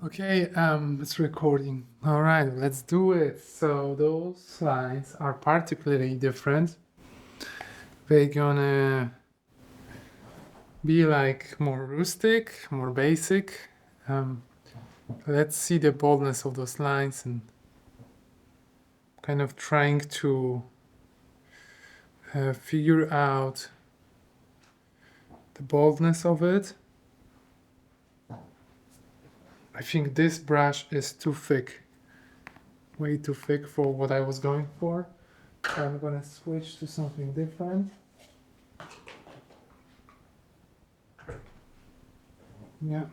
Okay, it's recording. All right, let's do it. So those lines are particularly different. They're gonna be like more rustic, more basic. Let's see the boldness of those lines and kind of trying to figure out the boldness of it. I think this brush is too thick, way too thick for what I was going for. So I'm gonna switch to something different. Yeah.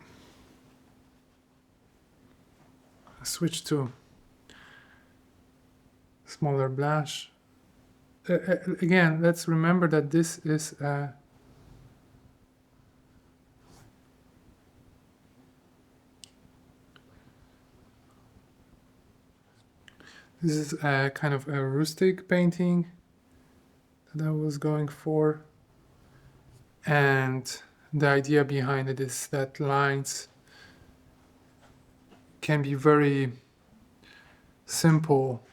Switch to smaller blush. Again, let's remember that this is a kind of a rustic painting that I was going for, and the idea behind it is that lines can be very simple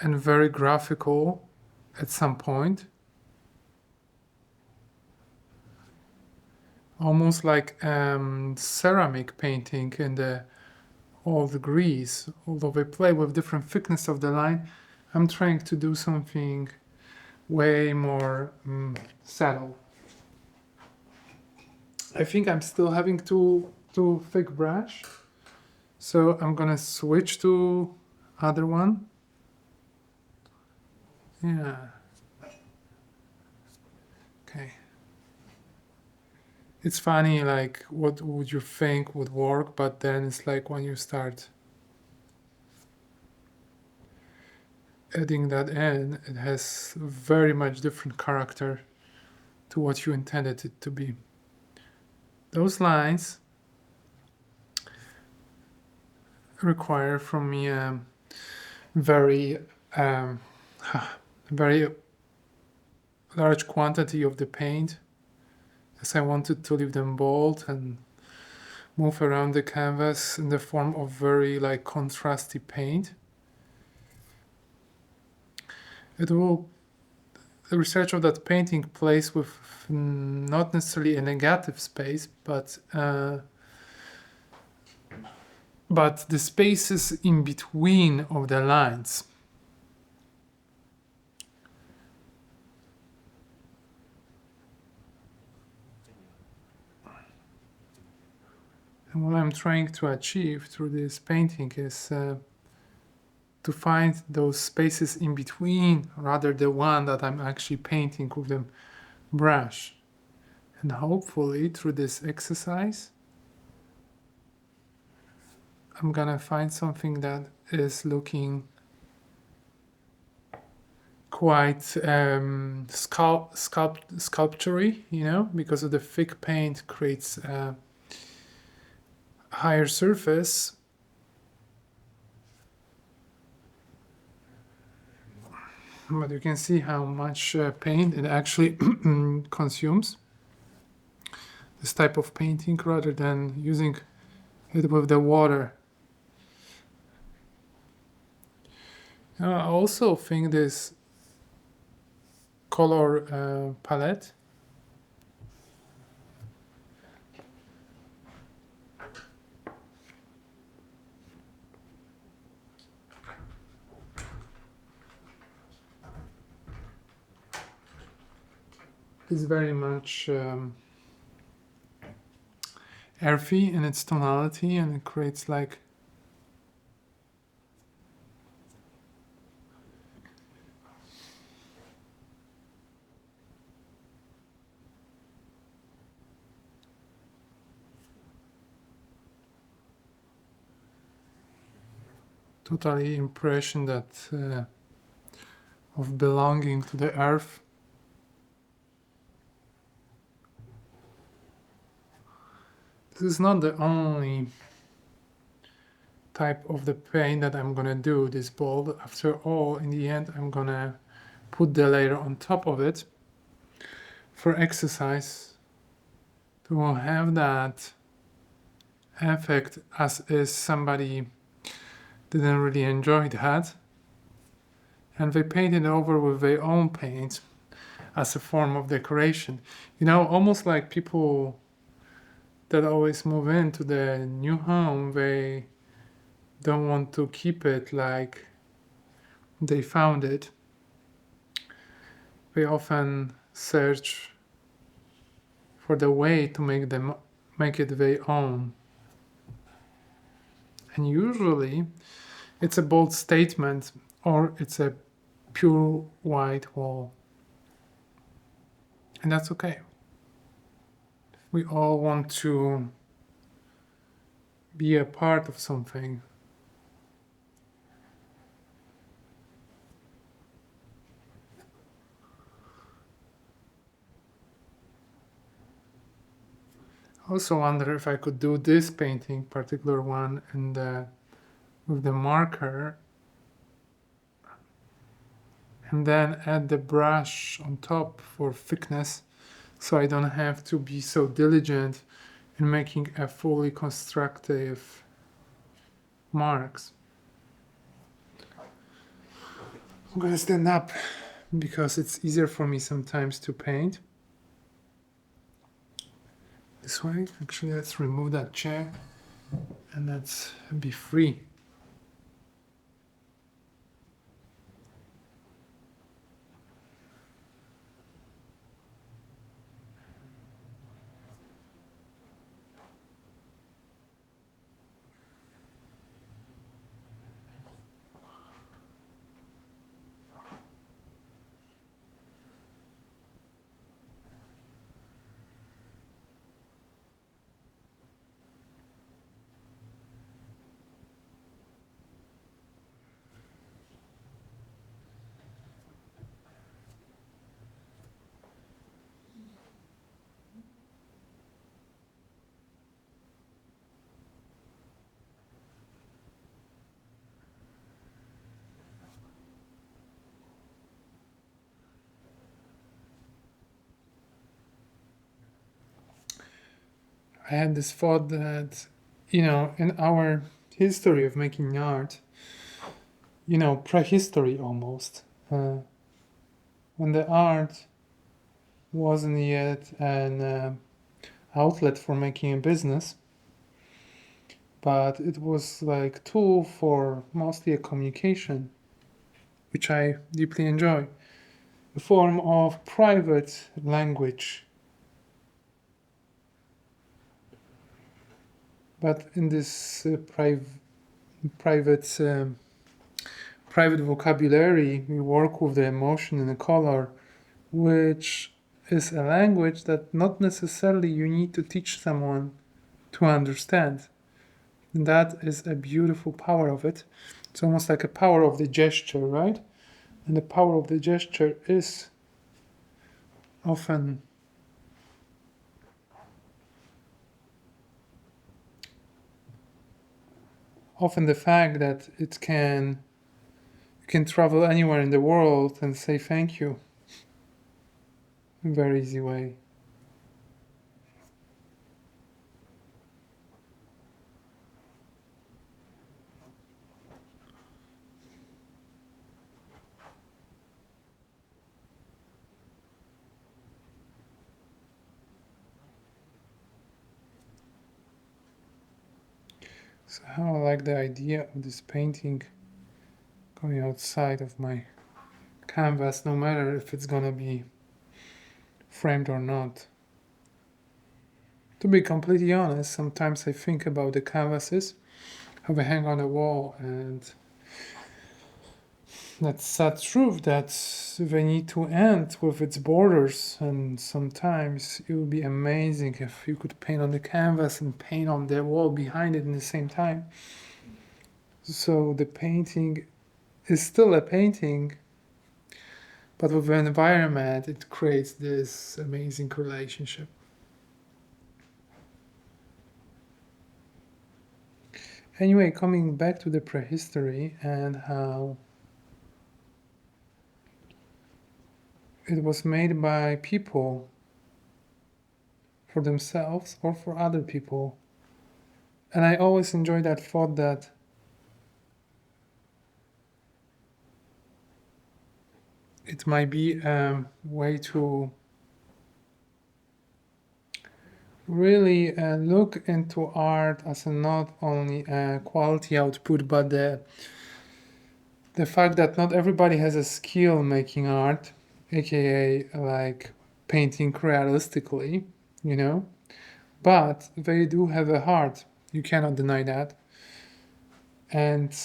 and very graphical at some point, almost like ceramic painting in the old Greece. Although they play with different thickness of the line, I'm trying to do something way more subtle. I think I'm still having too thick brush, so I'm gonna switch to other one. Yeah. Okay. It's funny, like, what would you think would work, but then it's like when you start adding that in, it has very much different character to what you intended it to be. Those lines require from me a very very large quantity of the paint, as I wanted to leave them bold and move around the canvas in the form of very like contrasty paint. The research of that painting plays with not necessarily a negative space, but the spaces in between of the lines. And what I'm trying to achieve through this painting is to find those spaces in between, rather the one that I'm actually painting with the brush. And hopefully through this exercise, I'm gonna find something that is looking quite sculptury, you know, because of the thick paint creates a higher surface. But you can see how much paint it actually consumes, this type of painting, rather than using it with the water. I also think this color palette is very much earthy in its tonality, and it creates like totally impression that of belonging to the earth. This is not the only type of the paint that I'm gonna do this bold. After all, in the end, I'm gonna put the layer on top of it for exercise to have that effect as if somebody didn't really enjoy that, and they painted over with their own paint as a form of decoration. Almost like people that always move into the new home, they don't want to keep it like they found it. They often search for the way to make it their own. And usually it's a bold statement or it's a pure white wall. And that's okay. We all want to be a part of something. I also wonder if I could do this painting, particular one, with the marker, and then add the brush on top for thickness, so I don't have to be so diligent in making a fully constructive marks. I'm gonna stand up because it's easier for me sometimes to paint this way. Actually, let's remove that chair and let's be free. I had this thought that, in our history of making art, prehistory almost, when the art wasn't yet an outlet for making a business, but it was like tool for mostly a communication, which I deeply enjoy, a form of private language. But in this private vocabulary, we work with the emotion and the color, which is a language that not necessarily you need to teach someone to understand. And that is a beautiful power of it. It's almost like a power of the gesture, right? And the power of the gesture is often the fact that you can travel anywhere in the world and say thank you in a very easy way. So how I like the idea of this painting going outside of my canvas, no matter if it's gonna be framed or not. To be completely honest, sometimes I think about the canvases, how they hang on the wall, and that's sad truth that they need to end with its borders, and sometimes it would be amazing if you could paint on the canvas and paint on the wall behind it in the same time. So the painting is still a painting, but with the environment it creates this amazing relationship. Anyway, coming back to the prehistory and how it was made by people for themselves or for other people. And I always enjoy that thought that it might be a way to really look into art as a not only a quality output, but the fact that not everybody has a skill making art, aka like painting realistically, you know, but they do have a heart. You cannot deny that. And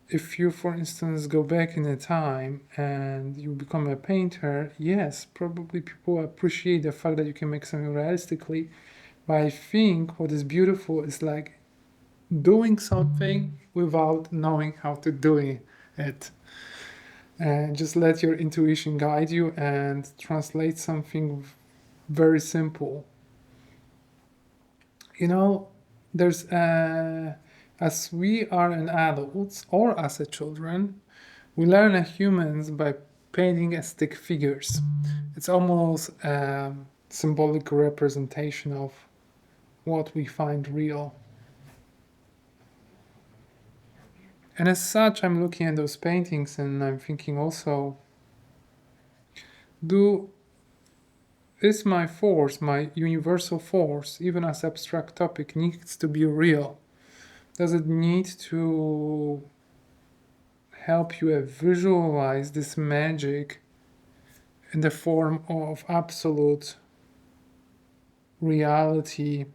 if you, for instance, go back in a time and you become a painter, yes, probably people appreciate the fact that you can make something realistically. But I think what is beautiful is like doing something without knowing how to do it. And just let your intuition guide you and translate something very simple. You know, there's as we are an adults or as a children, we learn as humans by painting as stick figures. It's almost a symbolic representation of what we find real. And as such, I'm looking at those paintings and I'm thinking also, do is my force, my universal force, even as abstract topic, needs to be real? Does it need to help you visualize this magic in the form of absolute reality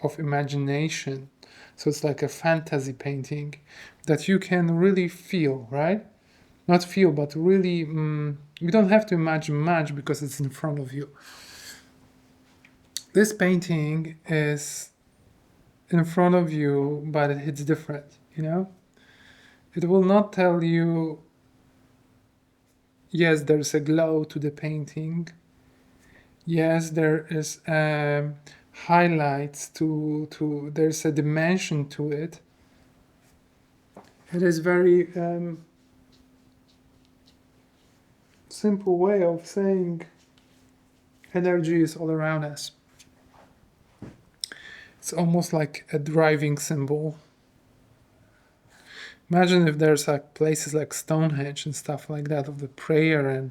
of imagination? So it's like a fantasy painting that you can really feel, right? Not feel, but really, you don't have to imagine much because it's in front of you. This painting is in front of you, but it hits different, you know? It will not tell you, yes, there's a glow to the painting. Yes, there is highlights to there's a dimension to it. It is very simple way of saying energy is all around us. It's almost like a driving symbol. Imagine if there's like places like Stonehenge and stuff like that of the prayer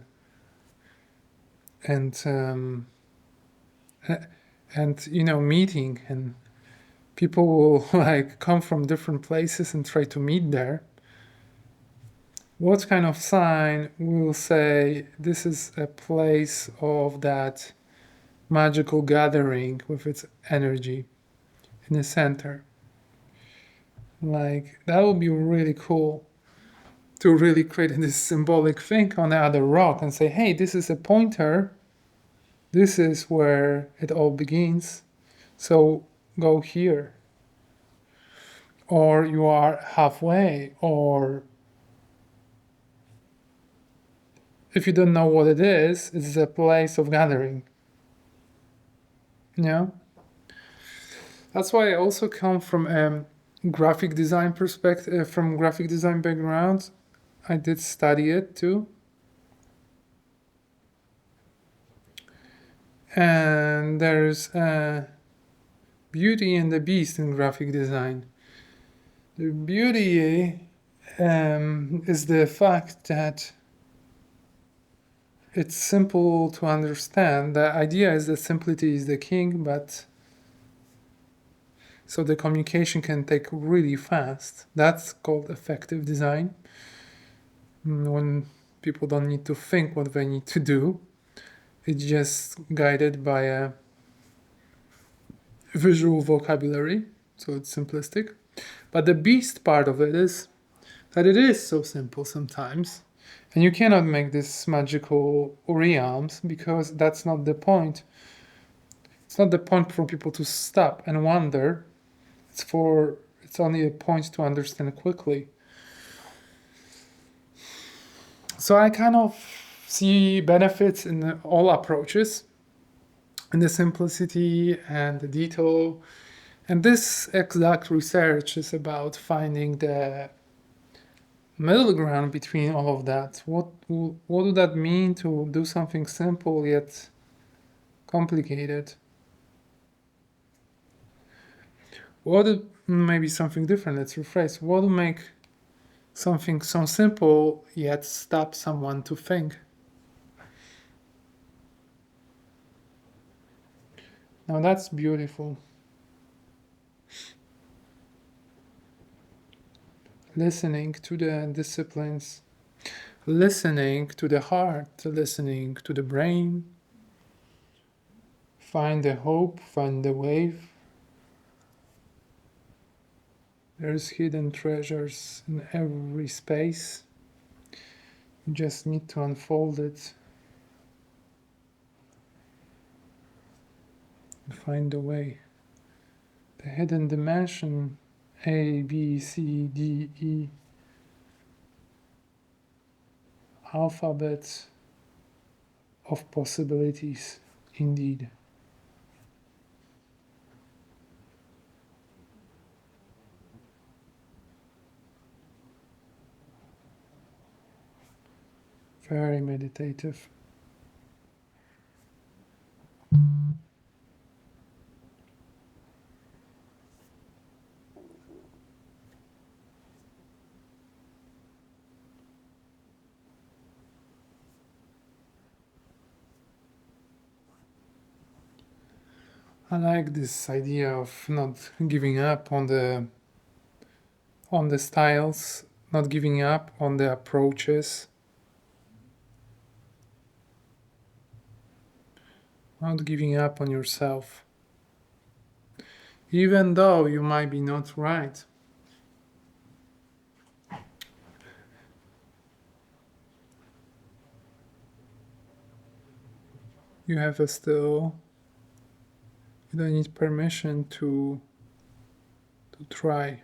and you know, meeting, and people will like come from different places and try to meet there. What kind of sign will say this is a place of that magical gathering with its energy in the center? Like, that would be really cool to really create this symbolic thing on the other rock and say, hey, this is a pointer. This is where it all begins. So go here. Or you are halfway. Or if you don't know what it is, it's a place of gathering. You know? That's why I also come from graphic design perspective, from graphic design background. I did study it too. And there's beauty and the beast in graphic design. The beauty is the fact that it's simple to understand. The idea is that simplicity is the king, but so the communication can take really fast. That's called effective design. When people don't need to think what they need to do, it's just guided by a visual vocabulary, so it's simplistic. But the beast part of it is that it is so simple sometimes, and you cannot make this magical realms because that's not the point. It's not the point for people to stop and wonder. It's only a point to understand quickly. So I kind of see benefits in all approaches, in the simplicity and the detail. And this exact research is about finding the middle ground between all of that. What would that mean to do something simple yet complicated. What would maybe something different? Let's rephrase. What would make something so simple yet stop someone to think? Now that's beautiful. Listening to the disciplines, listening to the heart, listening to the brain. Find the hope, find the wave. There's hidden treasures in every space. You just need to unfold it and find the way. The hidden dimension, A, B, C, D, E, alphabet of possibilities, indeed. Very meditative. I like this idea of not giving up on the styles, not giving up on the approaches, not giving up on yourself. Even though you might be not right. You have a still, you don't need permission to try.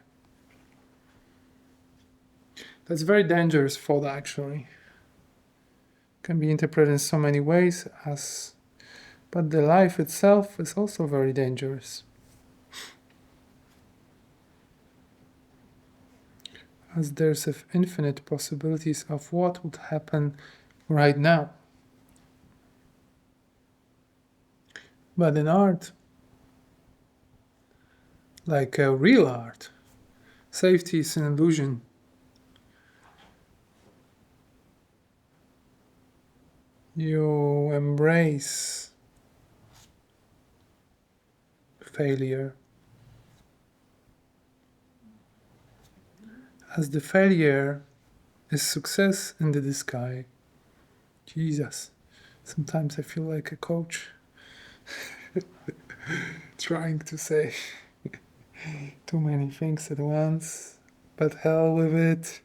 That's very dangerous thought actually. Can be interpreted in so many ways but the life itself is also very dangerous. As there's infinite possibilities of what would happen right now. But in art, like real art, safety is an illusion. You embrace failure as the failure is success in the sky. Jesus, sometimes I feel like a coach trying to say too many things at once, but hell with it.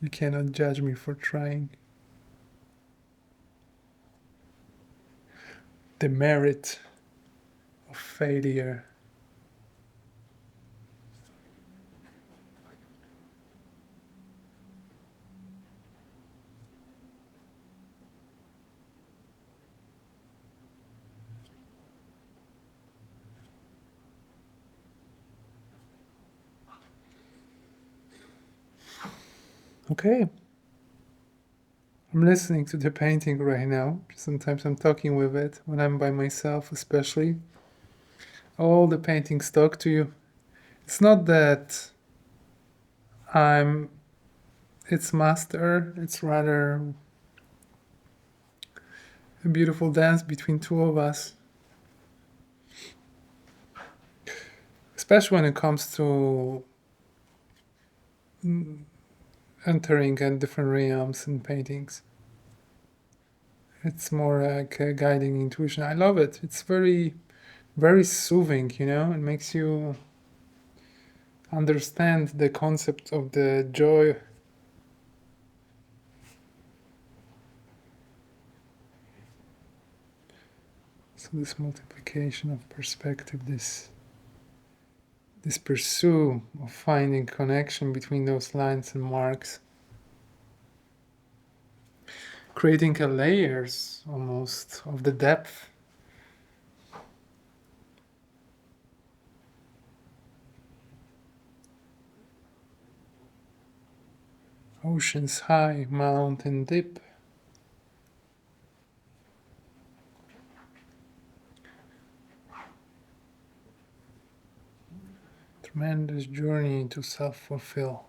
You cannot judge me for trying. The merit of failure. Okay. I'm listening to the painting right now. Sometimes I'm talking with it when I'm by myself, especially. All the paintings talk to you. It's not that I'm its master, it's rather a beautiful dance between two of us. Especially when it comes to entering different realms in paintings. It's more like a guiding intuition. I love it. It's very, very soothing, you know? It makes you understand the concept of the joy. So this multiplication of perspective, this pursuit of finding connection between those lines and marks, creating a layers almost of the depth. Oceans high, mountain deep. Tremendous journey to self-fulfill.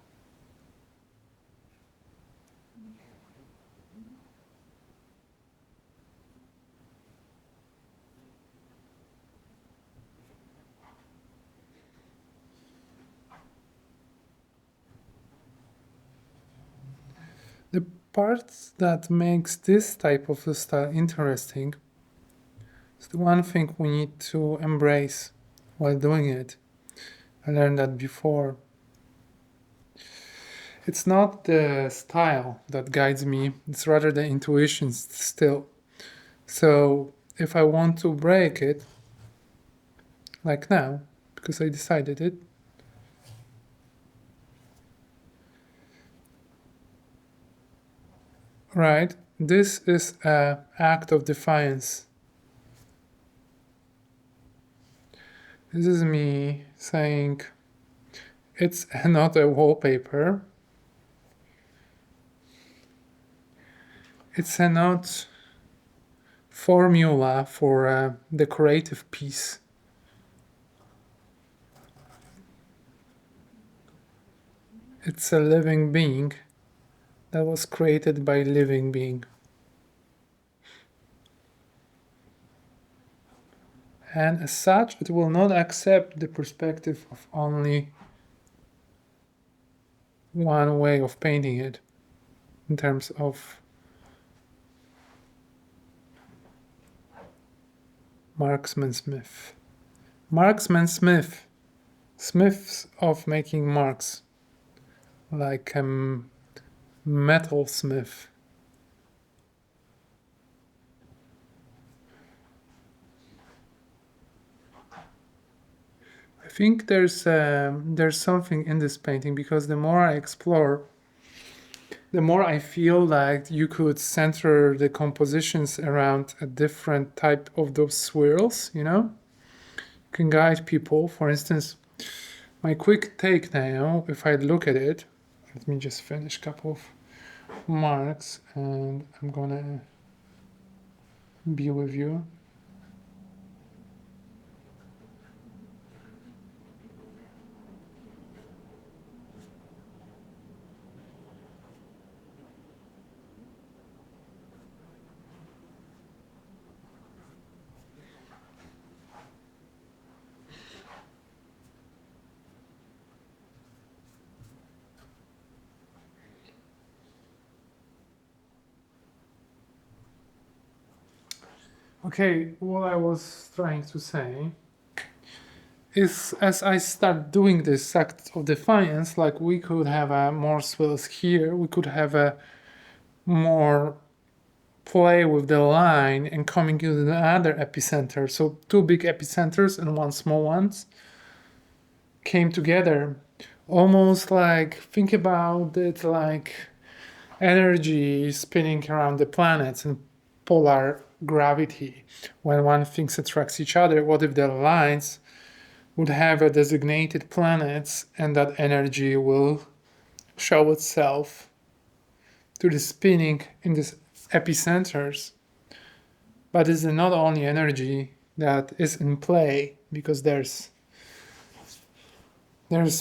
The part that makes this type of style interesting is the one thing we need to embrace while doing it. I learned that before. It's not the style that guides me, it's rather the intuition still. So if I want to break it, like now, because I decided it, right, this is an act of defiance. This is me saying it's not a wallpaper. It's not formula for a decorative piece. It's a living being that was created by a living being. And as such, it will not accept the perspective of only one way of painting it in terms of marksman-smith. Marksman-smith, smiths of making marks, like a metal smith. I think there's something in this painting because the more I explore, the more I feel like you could center the compositions around a different type of those swirls, you know? You can guide people. For instance, my quick take now, if I look at it, let me just finish a couple of marks and I'm gonna be with you. Okay, what I was trying to say is as I start doing this act of defiance, like we could have more swirls here, we could have a more play with the line and coming to another epicenter. So two big epicenters and one small ones came together. Almost like, think about it like energy spinning around the planets and polar gravity. When one things attracts each other, what if the lines would have a designated planets and that energy will show itself to the spinning in these epicenters? But it's not only energy that is in play because there's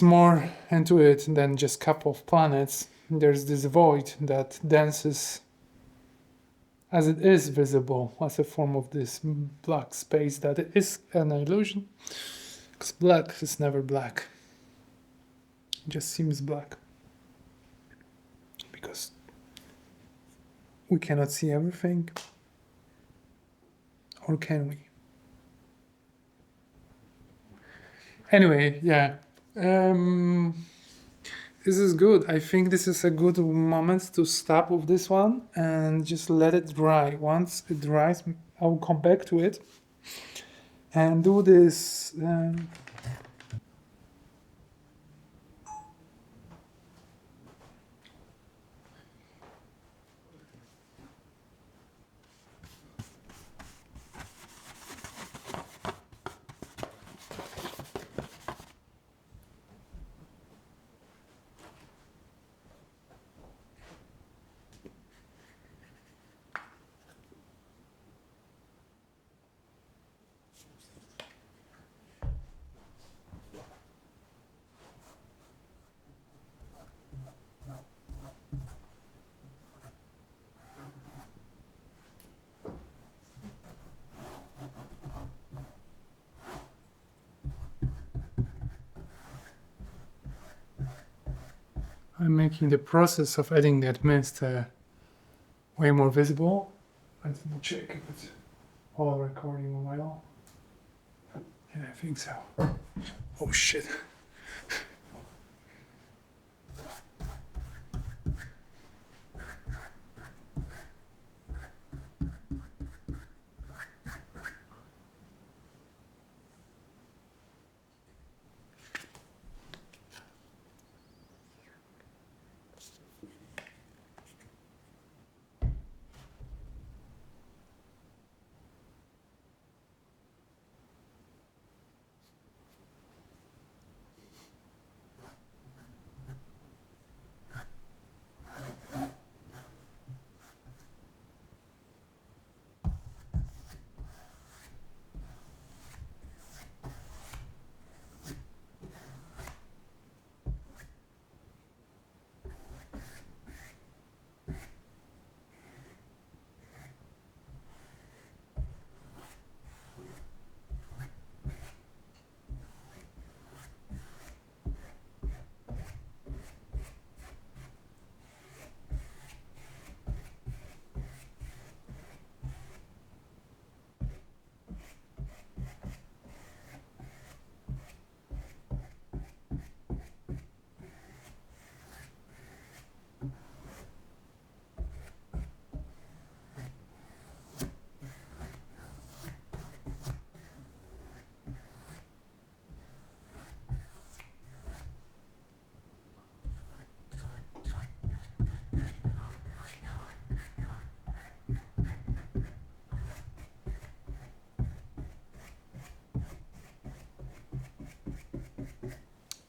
more into it than just a couple of planets. There's this void that dances as it is visible as a form of this black space that is an illusion. Because black is never black. It just seems black. Because we cannot see everything. Or can we? Anyway, yeah. This is good. I think this is a good moment to stop with this one and just let it dry. Once it dries, I'll come back to it and do this. I'm making the process of adding that mist way more visible. Let me check if it's all recording well. Yeah, I think so. Oh shit.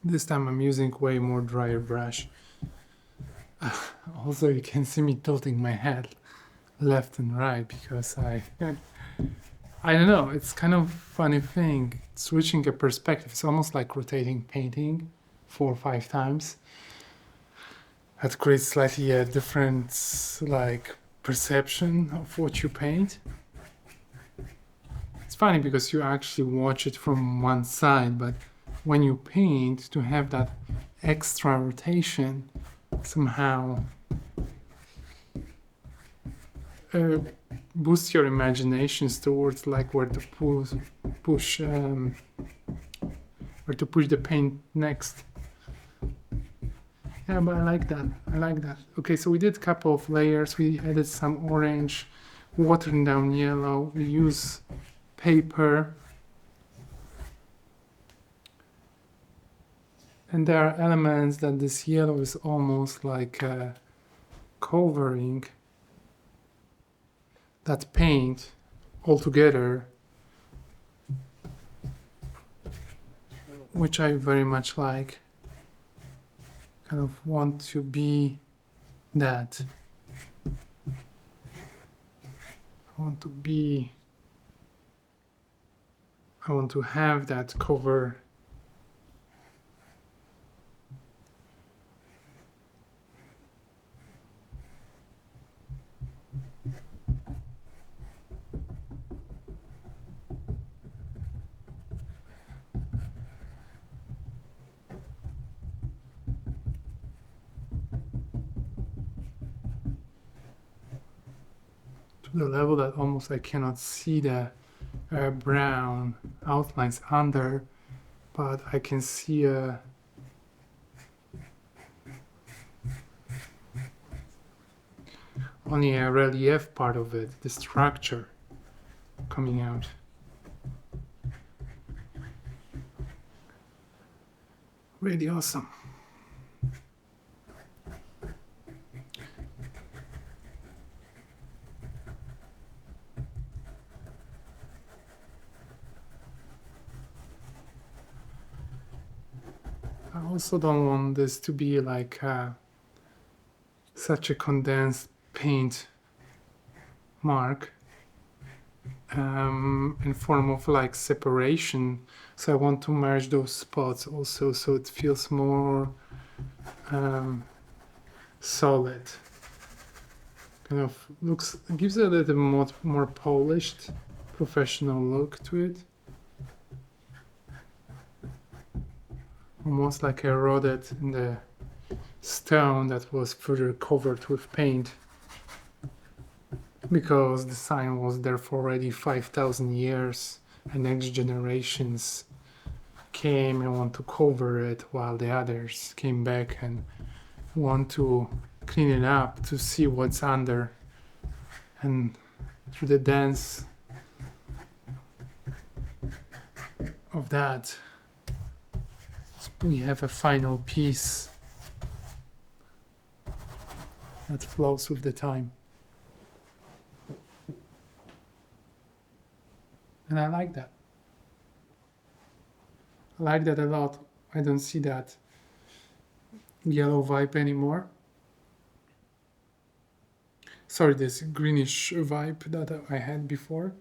This time I'm using way more drier brush. Also, you can see me tilting my head left and right because I don't know, it's kind of funny thing. Switching a perspective, it's almost like rotating painting 4 or 5 times. That creates slightly a different like perception of what you paint. It's funny because you actually watch it from one side, but when you paint, to have that extra rotation somehow boosts your imaginations towards like where to push the paint next. Yeah, but I like that. I like that. Okay, so we did a couple of layers. We added some orange, watering down yellow. We use paper. And there are elements that this yellow is almost like covering that paint altogether, which I very much like. Kind of want to be that. I want to have that cover. To the level that almost I cannot see the brown outlines under, but I can see only a relief part of it, the structure coming out. Really awesome. I also don't want this to be like such a condensed paint mark in form of like separation. So I want to merge those spots also, so it feels more solid. Kind of gives it a little more polished, professional look to it. Almost like I wrote it in the stone that was further covered with paint because the sign was there for already 5,000 years and next generations came and want to cover it while the others came back and want to clean it up to see what's under. And through the dance of that, we have a final piece that flows with the time. And I like that. I like that a lot. I don't see that yellow vibe anymore. Sorry, this greenish vibe that I had before.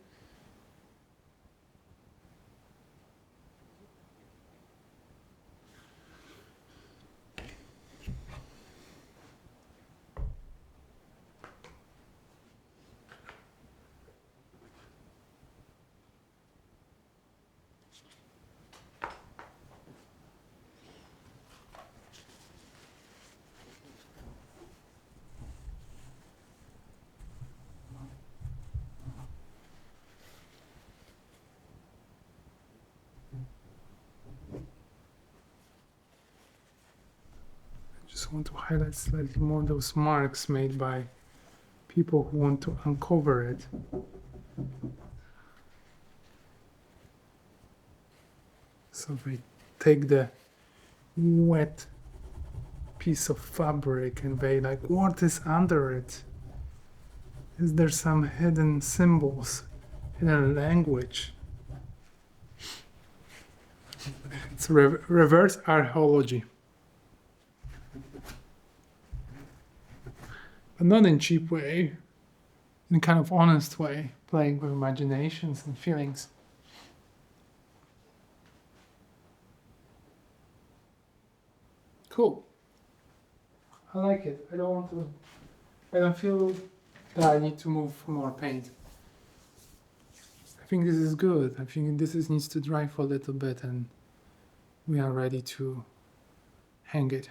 Just want to highlight slightly more those marks made by people who want to uncover it. So they take the wet piece of fabric and they like, what is under it? Is there some hidden symbols, hidden language? It's reverse archaeology. But not in a cheap way, in a kind of honest way, playing with imaginations and feelings. Cool. I like it. I don't feel that I need to move more paint. I think this is good. I think needs to dry for a little bit and we are ready to hang it.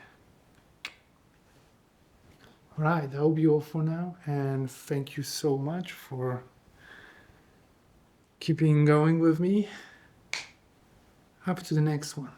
Alright, that'll be all for now, and thank you so much for keeping going with me. Up to the next one.